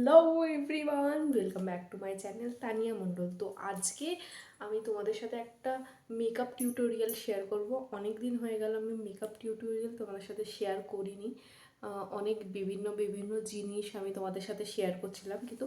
Hello everyone, welcome back to my channel Tania Mondal. তো আজকে আমি তোমাদের সাথে একটা মেকআপ টিউটোরিয়াল শেয়ার করব। অনেক দিন হয়ে গেল আমি মেকআপ টিউটোরিয়াল তোমাদের সাথে শেয়ার করিনি। অনেক বিভিন্ন জিনিস আমি তোমাদের সাথে শেয়ার করছিলাম, কিন্তু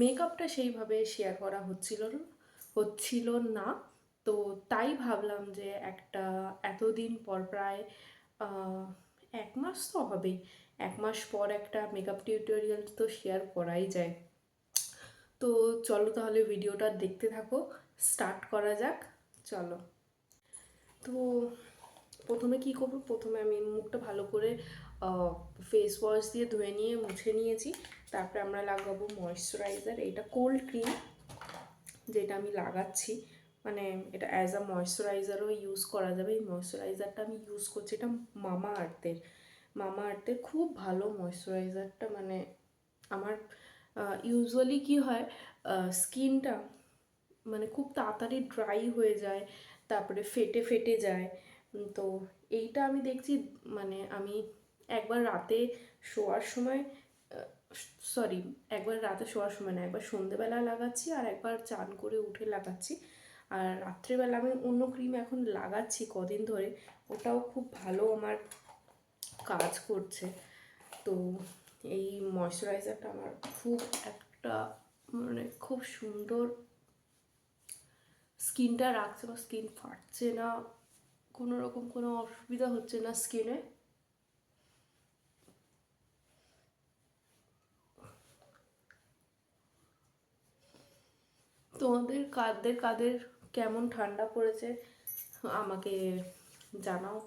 মেকআপটা সেইভাবে শেয়ার করা হচ্ছিল না। তো তাই ভাবলাম যে একটা এতদিন পর প্রায় 1 মাস তো হবেই, 1 মাস পর একটা মেকআপ টিউটোরিয়াল তো শেয়ার করাই যায়। তো চলো তাহলে ভিডিওটা দেখতে থাকো, স্টার্ট করা যাক। চলো। তো প্রথমে কি করব, প্রথমে আমি মুখটা ভালো করে ফেস ওয়াশ দিয়ে ধুয়ে নিয়ে মুছে নিয়েছি। তারপরে আমরা লাগাবো ময়শ্চারাইজার। এটা কোল্ড ক্রিম যেটা আমি লাগাচ্ছি, মানে এটা অ্যাজ আ ময়শ্চারাইজারও ইউজ করা যাবে। এই ময়শ্চারাইজারটা আমি ইউজ করছি, এটা মামা আর্থের খুব ভালো ময়শ্চারাইজারটা। মানে আমার ইউজুয়ালি কি হয়, স্কিনটা মানে খুব তাড়াতাড়ি ড্রাই হয়ে যায়, তারপরে ফেটে ফেটে যায়। তো এইটা আমি দেখছি, মানে আমি একবার রাতে শোয়ার সময়, সরি, একবার রাতে শোয়ার সময় না, একবার সন্ধেবেলা লাগাচ্ছি আর একবার চান করে উঠে লাগাচ্ছি। আর রাত্রেবেলা আমি অন্য ক্রিম এখন লাগাচ্ছি কদিন ধরে, ওটাও খুব ভালো আমার কাজ করছে। তো এই ময়শ্চারাইজারটা আমার খুব একটা, মানে খুব সুন্দর স্কিনটা রাখছে, বা স্কিন ফাটছে না, কোনো রকম কোনো অসুবিধা হচ্ছে না স্কিনে। তোমাদের কাদের কাদের কেমন ঠান্ডা পড়েছে আমাকে জানাও।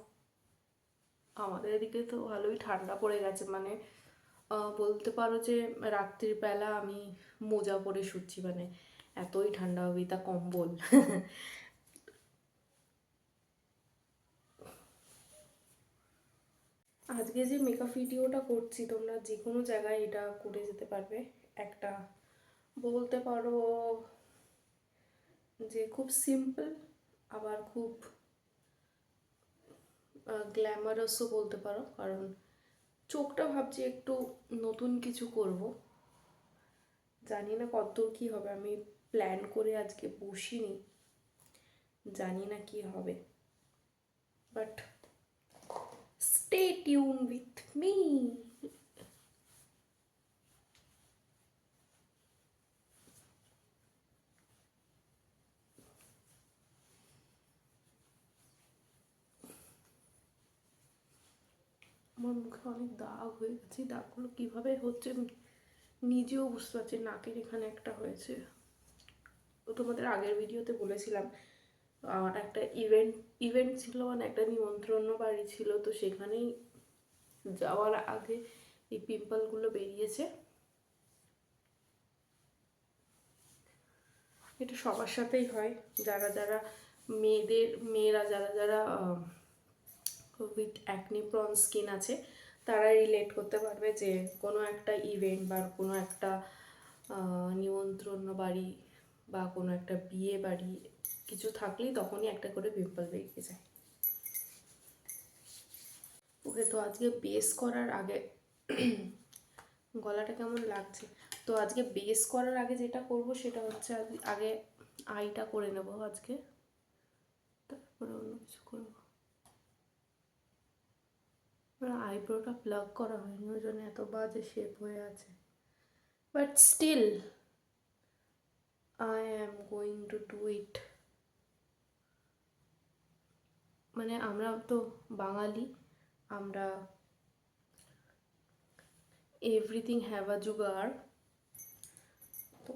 আমাদের এদিকে তো ভালোই ঠান্ডা পড়ে গেছে, মানে বলতে পারো যে রাত্রিবেলা আমি মোজা পরে শুচ্ছি, মানে এতই ঠান্ডা হবে, তা কম্বল। আজকে যে মেকআপ ভিডিওটা করছি, তোমরা যে কোনো জায়গায় এটা করে যেতে পারবে। একটা বলতে পারো যে খুব সিম্পল, আবার খুব গ্ল্যামারাসও বলতে পারো, কারণ চোখটা ভাবছি একটু নতুন কিছু করব। জানি না কতদূর কী হবে, আমি প্ল্যান করে আজকে বসিনি, জানি না কি হবে, but stay tune with me. আমার মুখে অনেক দাগ হয়ে গেছে, দাগগুলো কীভাবে হচ্ছে নিজেও বুঝতে পারছি। নাকের এখানে একটা হয়েছে, তো তোমাদের আগের ভিডিওতে বলেছিলাম আমার একটা ইভেন্ট ছিল, মানে একটা নিমন্ত্রণ বাড়ি ছিল, তো সেখানেই যাওয়ার আগে এই পিম্পলগুলো বেরিয়েছে। এটা সবার সাথেই হয়, যারা যারা মেয়েরা যারা যারা উইথ অ্যাকনি প্রন স্কিন আছে, তারা রিলেট করতে পারবে যে কোনো একটা ইভেন্ট বা কোনো একটা নিমন্ত্রণ বাড়ি বা কোনো একটা বিয়ে বাড়ি কিছু থাকলেই তখনই একটা করে পিম্পল বেরিয়ে যায়। ওকে, তো আজকে বেস করার আগে গলাটা কেমন লাগছে, তো আজকে বেস করার আগে যেটা করব সেটা হচ্ছে আগে আইটা করে নেব আজকে, তারপরে অন্য কিছু করবো। আইব্রোটা প্লাগ করা হয়নি, ওই জন্য এত বাজে শেপ হয়ে আছে, but still I am going to do it. মানে আমরা তো বাঙালি, আমরা এভরিথিং হ্যাভ আ জুগাড়। তো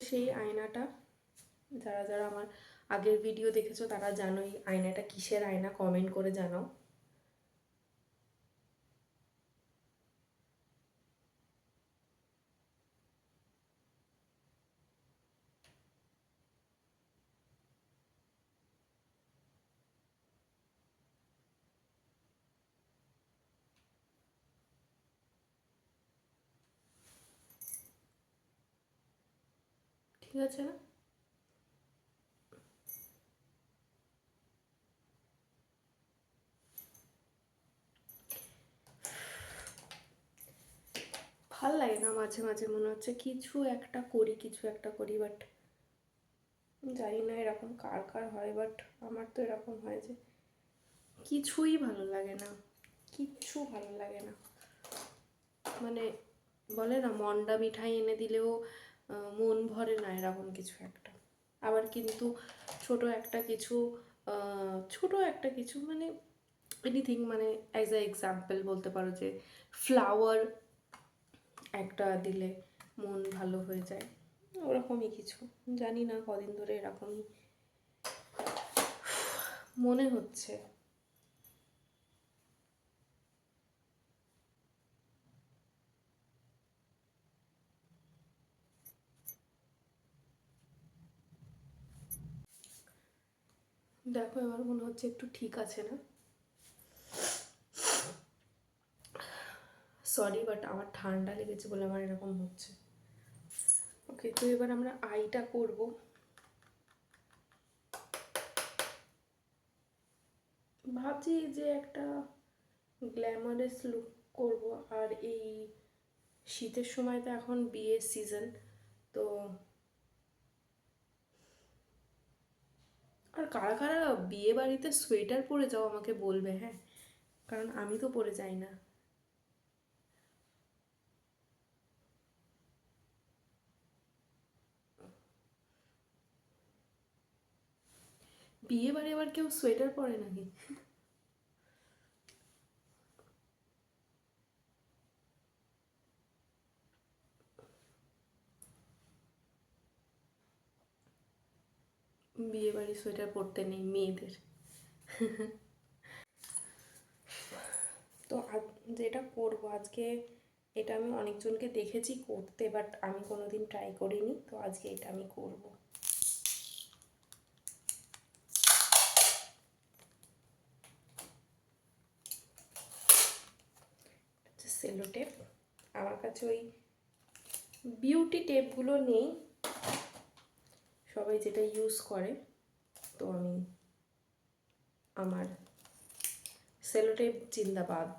সেই আয়নাটা, যারা যারা আমার আগের ভিডিও দেখেছো তারা জানোই আয়নাটা কিসের আয়না, কমেন্ট করে জানাও। ঠিক আছে না? ভাল লাগে না, মাঝে মাঝে মনে হচ্ছে কিছু একটা করি, কিছু একটা করি, বাট জানি না এরকম কার কার হয়, বাট আমার তো এরকম হয় যে কিছুই ভালো লাগে না, কিচ্ছু ভালো লাগে না। মানে বলে না মন্ডা মিঠাই এনে দিলেও মন ভরে না, এরকম কিছু একটা। আবার কিন্তু ছোট একটা কিছু মানে এনিথিং, মানে অ্যাজ আ এক্সাম্পল বলতে পারো যে ফ্লাওয়ার একটা দিলে মন ভালো হয়ে যায়, ওরকমই কিছু। জানি না কদিন ধরে এরকমই মনে হচ্ছে। দেখো এবার মনে হচ্ছে একটু ঠিক আছে না? সরি, বাট আমার ঠান্ডা লেগেছে বলে আমার এরকম হচ্ছে। ওকে, তো এবার আমরা আইটা করব। ভাবছি যে একটা গ্ল্যামারাস লুক করব, আর এই শীতের সময় তো এখন বিয়ের সিজন, তো আর কারা কারা বিয়ে বাড়িতে সোয়েটার পরে যাও আমাকে বলবে, হ্যাঁ, কারণ আমি তো পরে যাই না। বিয়ে বাড়ি আবার কেউ সোয়েটার পরে নাকি? বিয়ে বাড়ি সোয়েটার পরতে নেই মেয়েদের। তো যেটা করবো আজকে, এটা আমি অনেকজনকে দেখেছি করতে, বাট আমি কোনোদিন ট্রাই করিনি, তো আজকে এটা আমি করব। সেলো টেপ, আমার কাছে ওই বিউটি টেপগুলো নেই, সবাই যেটা ইউজ করে, তো আমি আমার সেলো টেপ জিন্দাবাদ।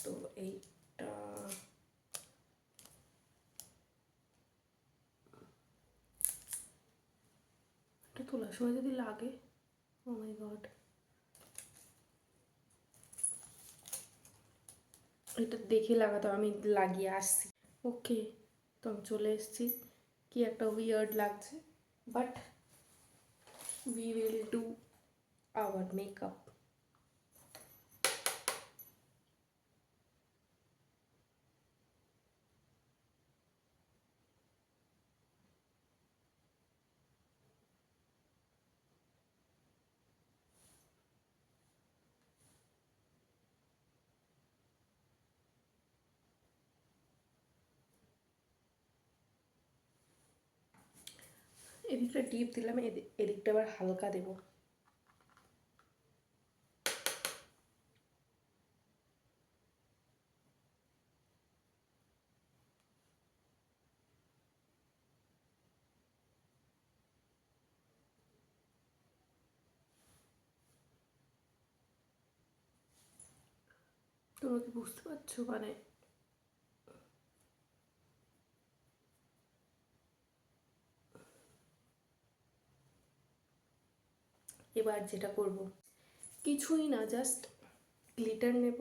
তো এইটা এটা তোলার সময় যদি লাগে, ও মাই গড, এটা দেখে লাগাতে হবে, আমি লাগিয়ে আসছি। ওকে, তো আমি চলে এসেছি। কি একটা উইয়ার্ড লাগছে, but we will do our makeup. এদিকটা ডিপ দিলাম, এদিকটা আবার হালকা দেবো। তোমরা কি বুঝতে পারছো? মানে এবার যেটা করব, কিছুই না, জাস্ট গ্লিটার নেব,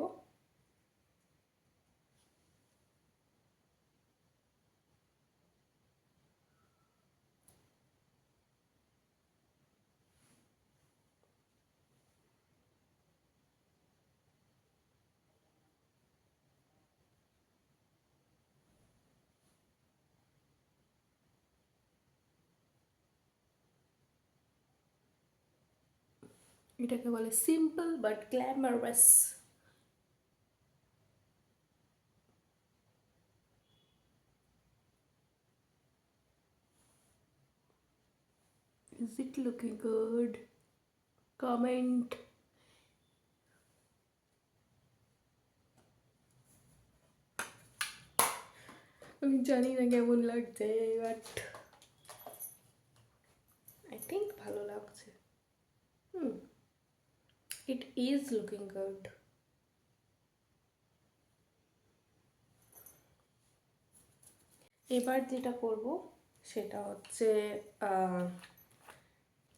এটাকে বলে simple but glamorous. Is it looking good? Comment. আমি জানি না কেমন লাগছে, বাট আই থিঙ্ক ভালো লাগছে। It is looking good. এবার যেটা করব সেটা হচ্ছে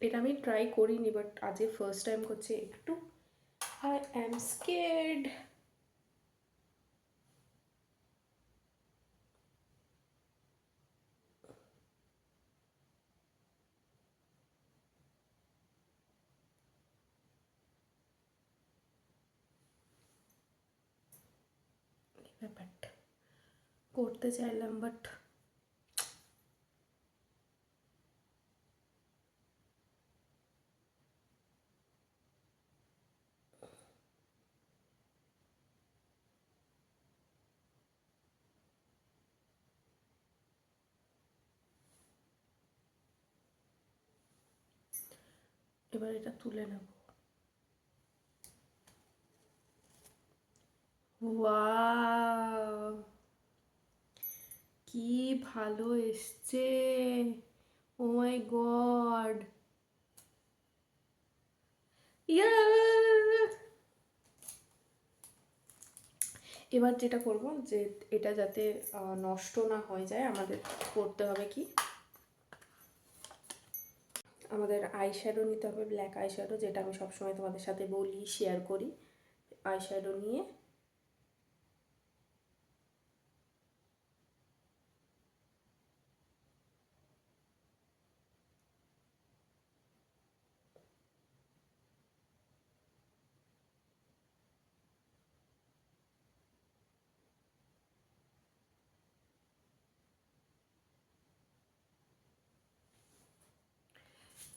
এটা আমি ট্রাই করিনি, বাট আজকে ফার্স্ট টাইম করছি। একটু আই অ্যাম স্কেয়ার্ড। ব্যাপারটা করতে চাইলাম, বাট এবার এটা তুলে নেব। ওয়াও, কি ভালো এসছে! ও মাই গড! ইয়া! এবার যেটা করব যে এটা যাতে নষ্ট না হয়ে যায়, আমাদের করতে হবে কি, আমাদের আই শ্যাডো নিতে হবে, ব্ল্যাক আই শ্যাডো, যেটা আমি সবসময় তোমাদের সাথে বলি, শেয়ার করি। আই শ্যাডো নিয়ে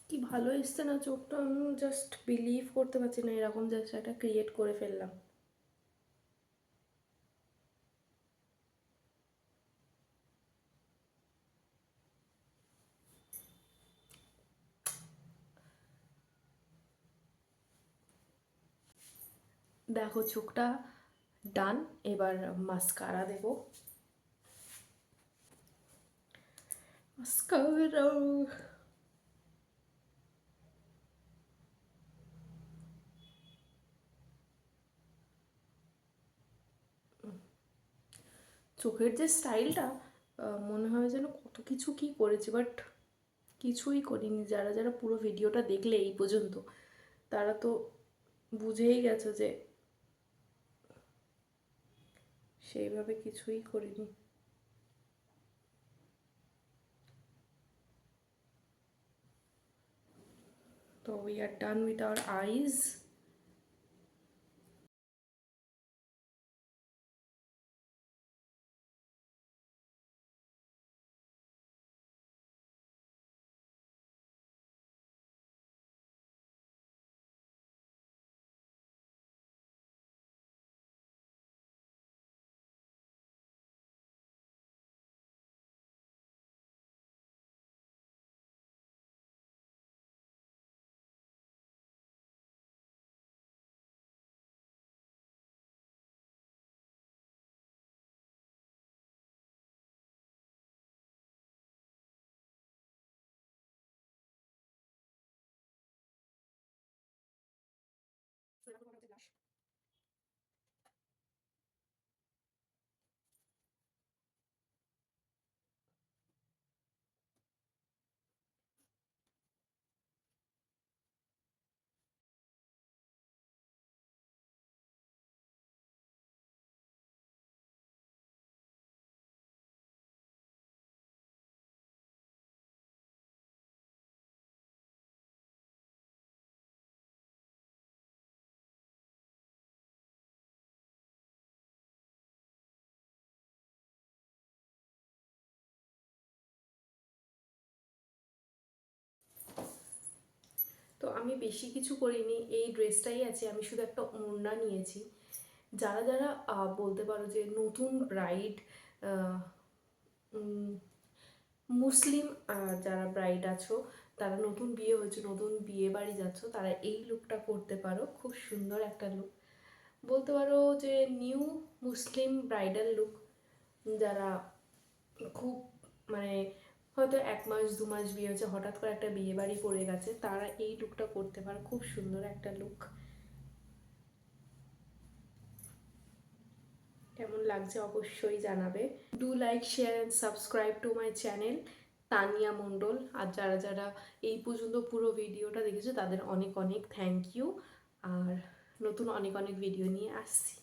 কি ভালো এসছে না চোখটা, আমি জাস্ট বিলিভ করতে পারছি না এরকম জাস্ট একটা ক্রিয়েট করে ফেললাম। দেখো চোখটা ডান। এবার মাস্কারা দেব। মাস্কারা। চোখের যে স্টাইলটা, মনে হয় যেন কত কিছু কি করেছি, বাট কিছুই করিনি। যারা যারা পুরো ভিডিওটা দেখলে এই পর্যন্ত, তারা তো বুঝেই গেছো যে সেইভাবে কিছুই করিনি। তো we are done with our eyes. তো আমি বেশি কিছু করিনি, এই ড্রেসটাই আছে, আমি শুধু একটা ওড়না নিয়েছি। যারা যারা বলতে পারো যে নতুন ব্রাইড, মুসলিম যারা ব্রাইড আছো, তারা নতুন বিয়ে হয়েছে, নতুন বিয়ে বাড়ি যাচ্ছ, তারা এই লুকটা করতে পারো। খুব সুন্দর একটা লুক, বলতে পারো যে নিউ মুসলিম ব্রাইডাল লুক। যারা খুব মানে হয়তো 1 মাস 2 মাস বিয়ে হয়েছে, হঠাৎ করে একটা বিয়ে বাড়ি পড়ে গেছে, তারা এই লুকটা করতে পারে। খুব সুন্দর একটা লুক। কেমন লাগছে অবশ্যই জানাবে। Do like, share and subscribe to my channel Tania Mondal. আর যারা যারা এই পর্যন্ত পুরো ভিডিওটা দেখেছো তাদের অনেক অনেক থ্যাংক ইউ। আর নতুন অনেক অনেক ভিডিও নিয়ে আসছি।